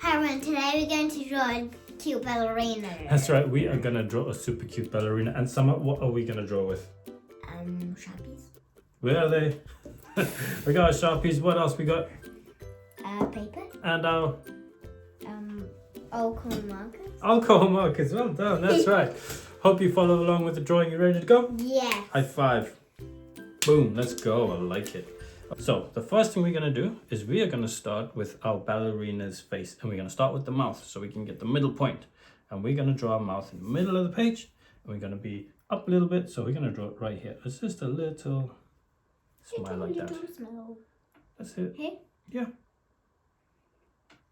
Aaron, today we're going to draw a cute ballerina. That's right, we are gonna draw a super cute ballerina. And Summer, what are we gonna draw with? Sharpies. Where are they? We got our Sharpies. What else we got? Paper. And our Alcohol markers. alcohol markers. Well done, that's right. Hope you follow along with the drawing. You ready to go? Yeah. High five. Boom, let's go. I like it. So the first thing we're gonna do is we are gonna start with our ballerina's face, and we're gonna start with the mouth so we can get the middle point. And we're gonna draw our mouth in the middle of the page, and we're gonna be up a little bit, so we're gonna draw it right here. It's just a little smile like that. That's it. Here? Yeah.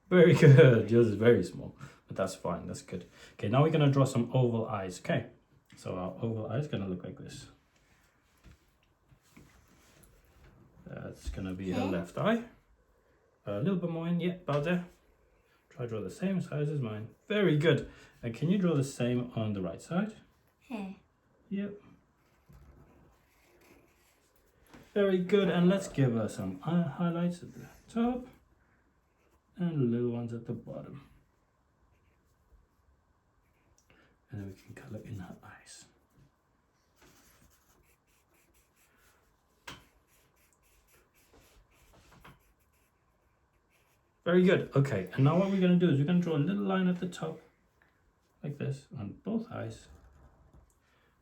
Very good. Yours is very small, but that's fine. That's good. Okay, now we're gonna draw some oval eyes. Okay, so our oval eye is gonna look like this. That's gonna be her left eye. A little bit more in, yeah, about there. Try to draw the same size as mine. Very good. And can you draw the same on the right side? Here. Yep. Very good. And let's give her some highlights at the top and little ones at the bottom. And then we can color in her eyes. Very good. Okay, and now what we're going to do is we're going to draw a little line at the top, like this, on both eyes.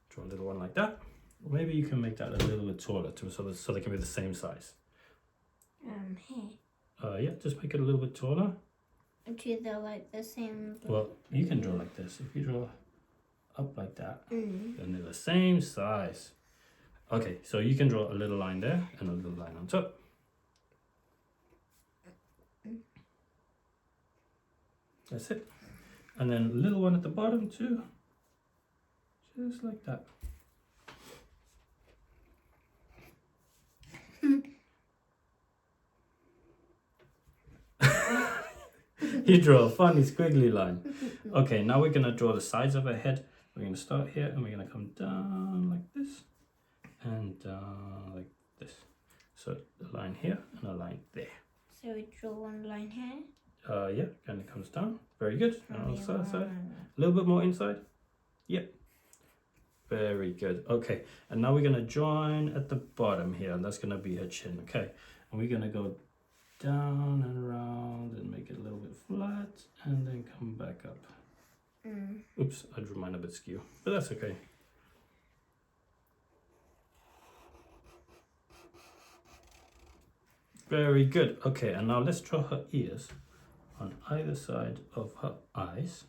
Draw a little one like that. Maybe you can make that a little bit taller too, so they can be the same size. Here. Yeah, just make it a little bit taller. To the same. Well, you can draw like this. If you draw up like that, Mm. then they're the same size. Okay, so you can draw a little line there and a little line on top. That's it. And then a little one at the bottom too. Just like that. You draw a funny squiggly line. Okay, now we're going to draw the sides of her head. We're going to start here and we're going to come down like this and down like this. So a line here and a line there. So we draw one line here. Yeah, and it comes down. Very good. And on the side, a little bit more inside. Yep. Very good. Okay, and now we're going to join at the bottom here, and that's going to be her chin. Okay, and we're going to go down and around and make it a little bit flat and then come back up. Oops, I drew mine a bit skew, but that's okay. Very good. Okay, and now let's draw her ears on either side of her eyes.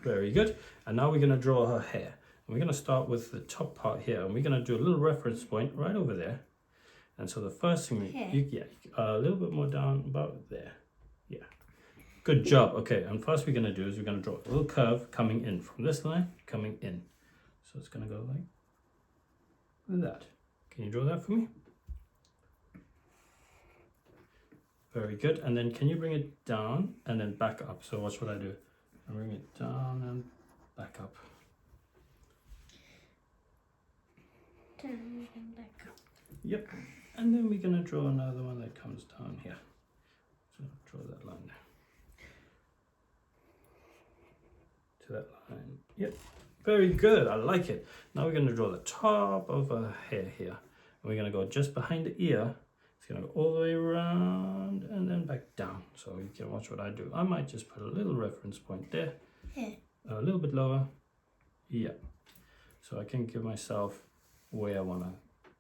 Very good. And now we're going to draw her hair. And we're going to start with the top part here, and we're going to do a little reference point right over there. And so the first thing, a little bit more down about there. Yeah. Good job. Okay, and first we're going to do is we're going to draw a little curve coming in from this line, coming in. So it's going to go like that. Can you draw that for me? Very good. And then can you bring it down and then back up? So watch what I do. I bring it down and back up. Down and back up. Yep. And then we're going to draw another one that comes down here. So draw that line there. To that line. Yep. Very good. I like it. Now we're going to draw the top of her hair here. And we're going to go just behind the ear. It's going to go all the way around and then back down. So you can watch what I do. I might just put a little reference point there. Here. A little bit lower. Yeah. So I can give myself where I want to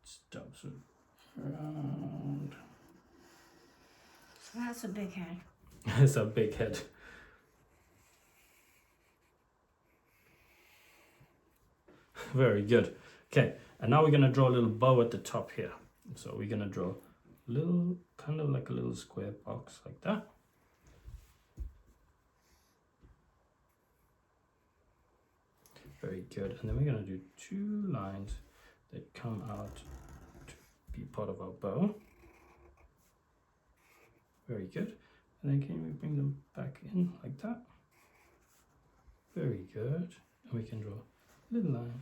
stop. So around. So that's a big head. It's a big head. Very good. Okay, and now we're going to draw a little bow at the top here. So we're going to draw a little, kind of like a little square box like that. Very good. And then we're going to do two lines that come out to be part of our bow. Very good. And then can we bring them back in like that? Very good. And we can draw a little line there.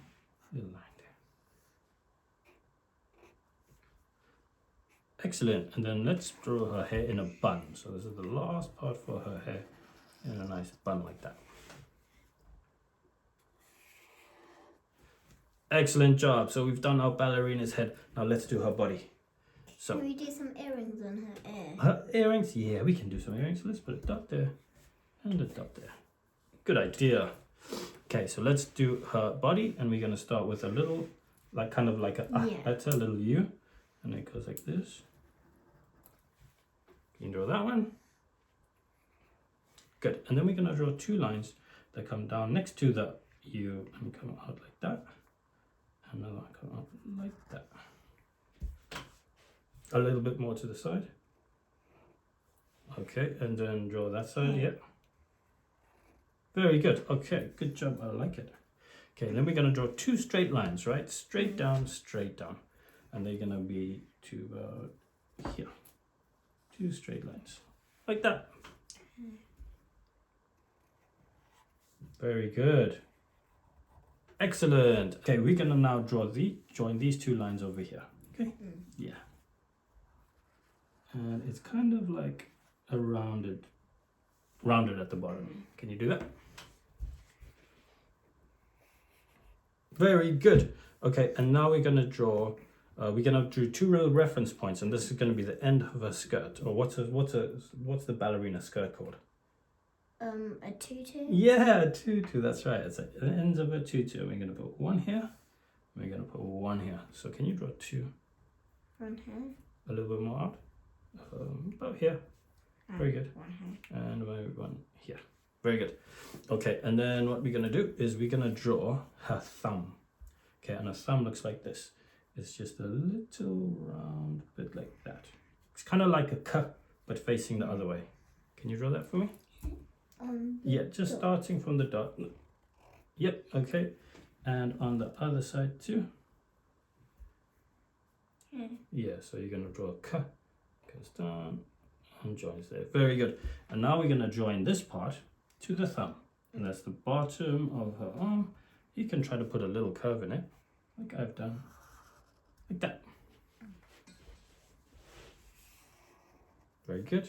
Excellent. And then let's draw her hair in a bun. So this is the last part for her hair in a nice bun like that. Excellent job. So we've done our ballerina's head. Now let's do her body. So Can we do some earrings on her ear? her earrings, yeah, we can do some earrings. Let's put a dot there and a dot there. Good idea. Okay, so let's do her body, and we're gonna start with a little, like kind of like a letter, a little U, and it goes like this. Can you draw that one? Good. And then we're gonna draw two lines that come down next to the U and come out like that. And another one come out like that. A little bit more to the side. Okay, and then draw that side, yeah. Very good. Okay, good job. I like it. Okay, then we're going to draw two straight lines, right? Straight down, and they're going to be to about here. Two straight lines, like that. Very good. Excellent. Okay, we're going to now join these two lines over here. Okay. Yeah. And it's kind of like a rounded at the bottom. Can you do that? Very good. Okay, and now we're gonna draw. We're gonna do two little reference points, and this is gonna be the end of a skirt. Or what's the ballerina skirt called? A tutu. Yeah, a tutu. That's right. It's like the ends of a tutu. We're gonna put one here. We're gonna put one here. So can you draw two? One here. A little bit more out. About here. Very good. One here. And one here. Very good. Okay, and then what we're gonna do is we're gonna draw her thumb. Okay, and her thumb looks like this. It's just a little round bit like that. It's kind of like a cup, but facing the other way. Can you draw that for me? Yeah, just starting from the dot. Yep, okay. And on the other side too. Yeah, so you're gonna draw a cup, goes down, and joins there. Very good. And now we're going to join this part to the thumb, and that's the bottom of her arm. You can try to put a little curve in it, like I've done, like that. Very good.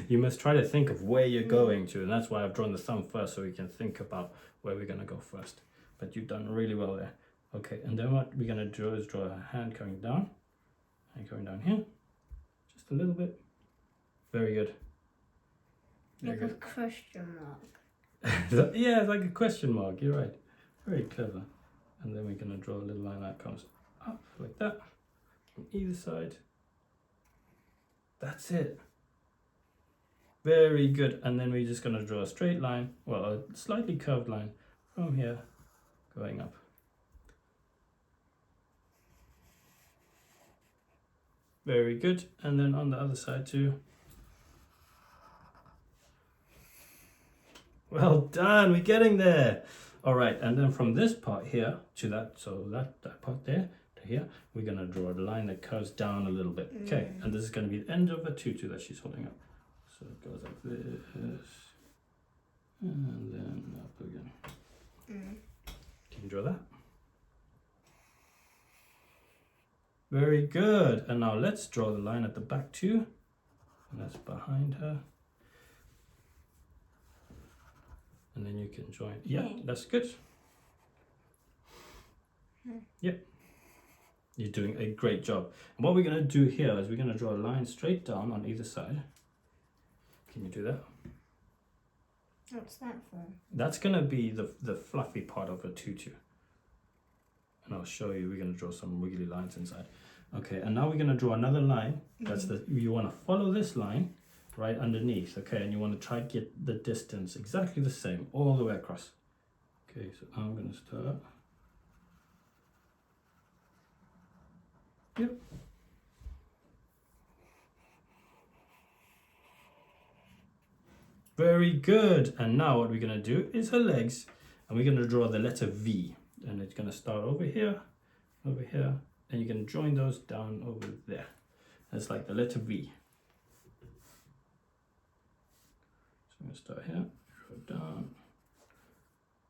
You must try to think of where you're going to, and that's why I've drawn the thumb first, so we can think about where we're going to go first. But you've done really well there. Okay, and then what we're going to do is draw a hand coming down. And going down here, just a little bit. Very good. Like a question mark. Yeah, it's like a question mark. You're right. Very clever. And then we're going to draw a little line that comes up like that on either side. That's it. Very good. And then we're just going to draw a straight line, well, a slightly curved line from here going up. Very good. And then on the other side too. Well done, we're getting there. All right, and then from this part here to that, so that part there to here, we're gonna draw a line that curves down a little bit. Okay, and this is gonna be the end of a tutu that she's holding up. So it goes like this, and then up again. Can you draw that? Very good. And now let's draw the line at the back too. And that's behind her. And then you can join. Yeah, that's good. Yep. You're doing a great job. And what we're going to do here is we're going to draw a line straight down on either side. Can you do that? What's that for? That's going to be the fluffy part of a tutu. And I'll show you. We're going to draw some wiggly lines inside. Okay, and now we're going to draw another line. That's you want to follow this line right underneath. Okay, and you want to try to get the distance exactly the same all the way across. Okay, so I'm going to start. Yep. Very good. And now what we're going to do is her legs, and we're going to draw the letter V. And it's going to start over here, and you can join those down over there. That's like the letter V. So I'm going to start here, draw it down,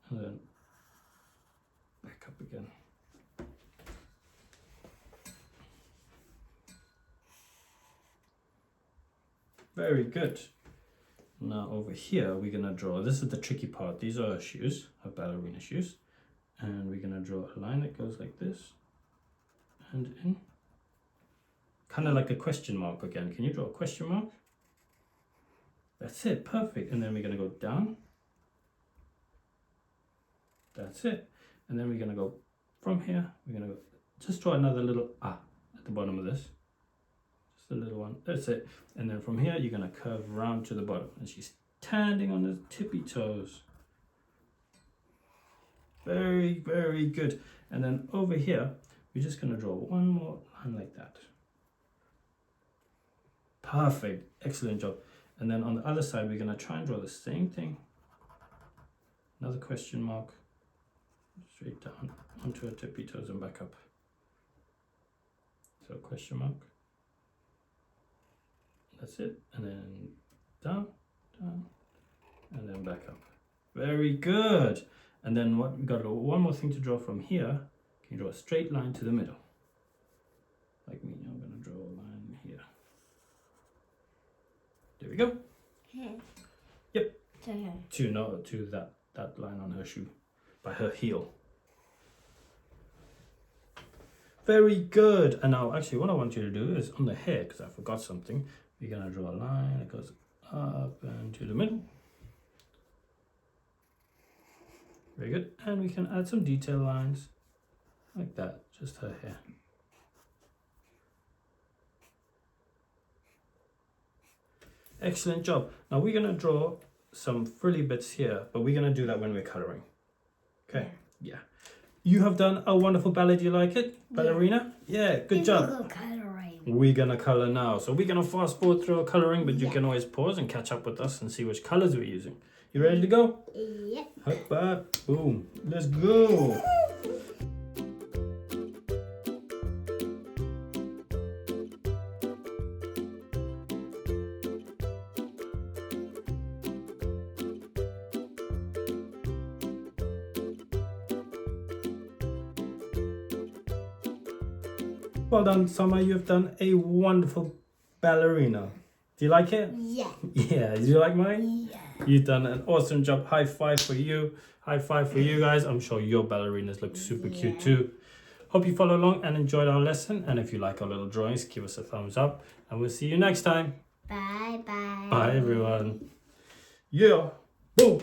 and then back up again. Very good. Now over here, we're gonna draw, this is the tricky part. These are her shoes, her ballerina shoes. And we're gonna draw a line that goes like this. And in. Kind of like a question mark again. Can you draw a question mark? That's it, perfect. And then we're gonna go down. That's it. And then we're gonna go from here, we're gonna go, just draw another little at the bottom of this. Just a little one, that's it. And then from here, you're gonna curve round to the bottom. And she's standing on the tippy toes. Very, very good. And then over here, we're just gonna draw one more line like that. Perfect, excellent job. And then on the other side, we're gonna try and draw the same thing. Another question mark, straight down onto her tippy toes and back up. So question mark. That's it. And then down, down, and then back up. Very good. And then what we got one more thing to draw from here. Can you draw a straight line to the middle? Like me, I'm gonna draw a line here. There we go. Here. Yep. To her. To that line on her shoe, by her heel. Very good. And now actually what I want you to do is on the hair, because I forgot something, we're gonna draw a line that goes up and to the middle. Very good. And we can add some detail lines like that, just her hair. Excellent job. Now we're gonna draw some frilly bits here, but we're gonna do that when we're coloring. Okay? Yeah. You have done a wonderful ballet. Do you like it, ballerina? Yeah, good job. Go coloring. We're gonna color now. So we're gonna fast forward through our coloring, but you can always pause and catch up with us and see which colors we're using. You ready to go? Yep. Hop, up, boom. Let's go. Well done, Summer. You've done a wonderful ballerina. Do you like it? Yeah. Yeah. Did you like mine? Yeah. You've done an awesome job. High five for you. High five for you guys. I'm sure your ballerinas look super cute too. Hope you follow along and enjoyed our lesson. And if you like our little drawings, give us a thumbs up. And we'll see you next time. Bye bye. Bye, everyone. Yeah. Boom.